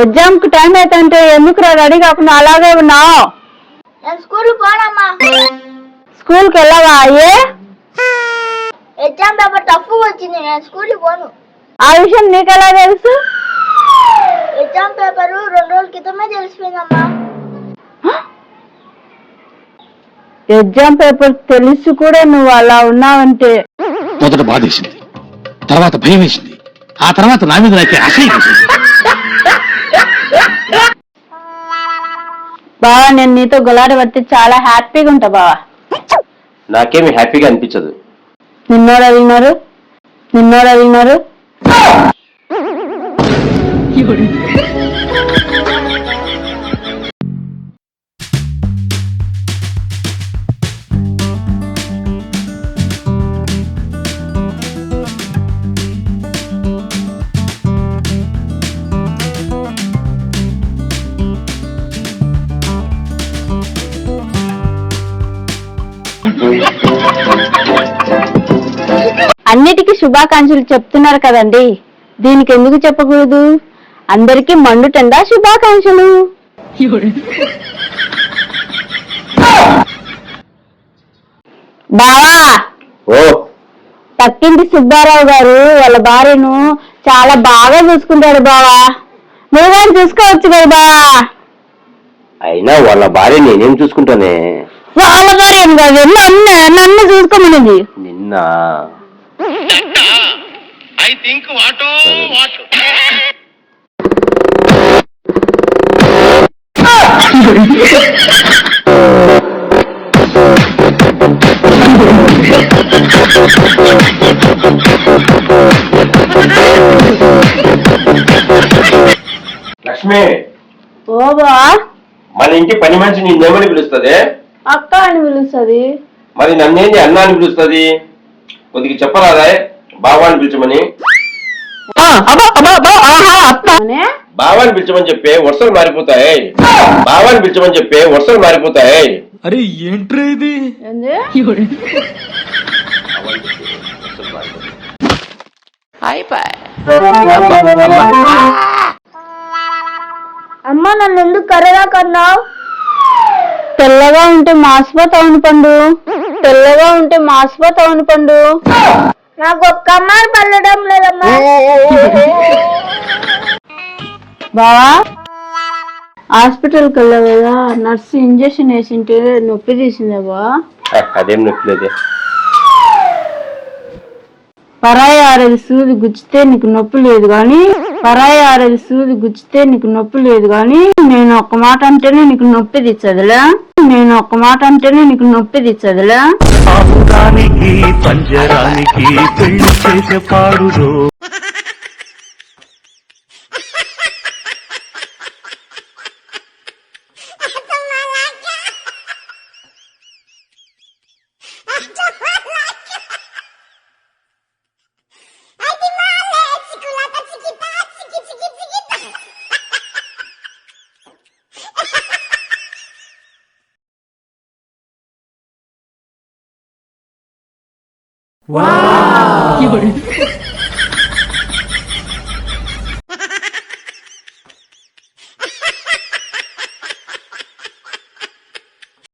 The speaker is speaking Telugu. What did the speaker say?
ఎగ్జామ్ కు టైం అవుతుంటే ఎందుకు రెడీ కాకుండా అలాగే ఉన్నావు? స్కూల్ పోనమ్మా. స్కూల్ కి వెళ్ళవా? అయ్యే ఎగ్జామ్ పేపర్ టఫ్ వచ్చింది, నేను స్కూల్ పోను. ఆ విషయం నీకెలా తెలుసు? ఎగ్జామ్ పేపర్ 2 రోజుల క్రితమే తెలిసిపోయిందమ్మా. ఎగ్జామ్ పేపర్ తెలిసి కూడా నువ్వు అలా ఉన్నావంటే మొదట బాధేసింది, తర్వాత భయం వేసింది, ఆ తర్వాత నా మీద నాకే అసహ్యం. బావా, నేను నీతో గులాడి పడితే చాలా హ్యాపీగా ఉంటా బావా. నాకేమి హ్యాపీగా అనిపించదు. నిన్నోడు అడిగినారు అన్నిటికీ శుభాకాంక్షలు చెప్తున్నారు కదండి, దీనికి ఎందుకు చెప్పకూడదు? అందరికీ మండుటెండా శుభాకాంక్షలు. బావా, పక్కింటి సుబ్బారావు గారు వాళ్ళ భార్యను చాలా బాగా చూసుకుంటాడు బావా, నువ్వే చూసుకోవచ్చు కదా బావా. అయినా వాళ్ళ భార్య నేనేం చూసుకుంటానే? వాళ్ళ భార్య కాదు, నన్ను చూసుకోమన్నది. నిన్న లక్ష్మి, ఓబా, మన ఇంటి పని మనిషి నిన్నేమని పిలుస్తుంది? అక్క అని పిలుస్తుంది. మరి నన్నేంది అన్న అని పిలుస్తుంది? కొద్దిగా చెప్పరాదా బావాని పిలిచమని? బావాని పిలిచమని చెప్పే వర్షాలు మారిపోతాయి. బావాని పిలిచమని చెప్పే వర్షాలు మారిపోతాయి. అరే ఏంట్రా ఇది? అమ్మ, నన్ను ఎందుకు కర్రగా కన్నావు? తెల్లగా ఉంటే మాసిపోతావును పండు, తెల్లగా ఉంటే మాసిపోతావును పండు. నాకు ఒక్క అమ్మాయి పల్లడం లేదమ్మా. బావా, హాస్పిటల్కి వెళ్ళావు కదా, నర్సు ఇంజక్షన్ వేసింటే నొప్పి తీసిందా బావా? అదేం నొప్పి లేదు. పరాయి ఆరేది సూది గుచ్చితే నీకు నొప్పి లేదు కానీ, పరాయి ఆరేది సూది గుచ్చితే నీకు నొప్పి లేదు కానీ, నేను ఒక్క మాట అంటేనే నీకు నొప్పి తెచ్చదులే, నేను ఒక్క మాట అంటేనే నీకు నొప్పి తెచ్చదులే. ఆముదానికి పంజరానికి పెళ్లి చేసే పాడులో వావ్!